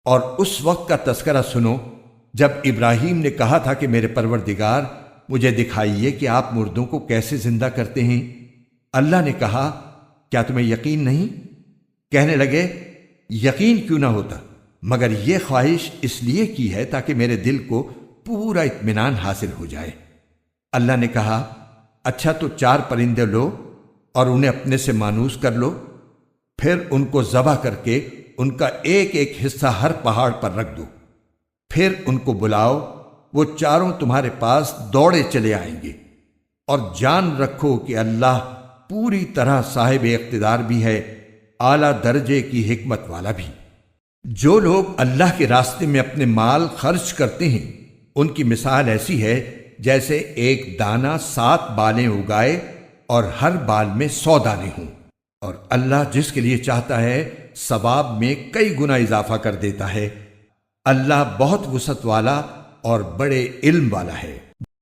اور اس وقت کا تذکرہ سنو جب ابراہیم نے کہا تھا کہ میرے پروردگار مجھے دکھائیے کہ آپ مردوں کو کیسے زندہ کرتے ہیں۔ اللہ نے کہا کیا تمہیں یقین نہیں؟ کہنے لگے یقین کیوں نہ ہوتا، مگر یہ خواہش اس لیے کی ہے تاکہ میرے دل کو پورا اطمینان حاصل ہو جائے۔ اللہ نے کہا اچھا تو 4 پرندے لو اور انہیں اپنے سے مانوس کر لو، پھر ان کو ذبح کر کے ان کا ایک ایک حصہ ہر پہاڑ پر رکھ دو، پھر ان کو بلاؤ، وہ چاروں تمہارے پاس دوڑے چلے آئیں گے، اور جان رکھو کہ اللہ پوری طرح صاحب اقتدار بھی ہے، اعلیٰ درجے کی حکمت والا بھی۔ جو لوگ اللہ کے راستے میں اپنے مال خرچ کرتے ہیں ان کی مثال ایسی ہے جیسے ایک دانہ 7 بالیں اگائے اور ہر بال میں 100 دانے ہوں، اور اللہ جس کے لیے چاہتا ہے ثواب میں کئی گنا اضافہ کر دیتا ہے۔ اللہ بہت وسعت والا اور بڑے علم والا ہے۔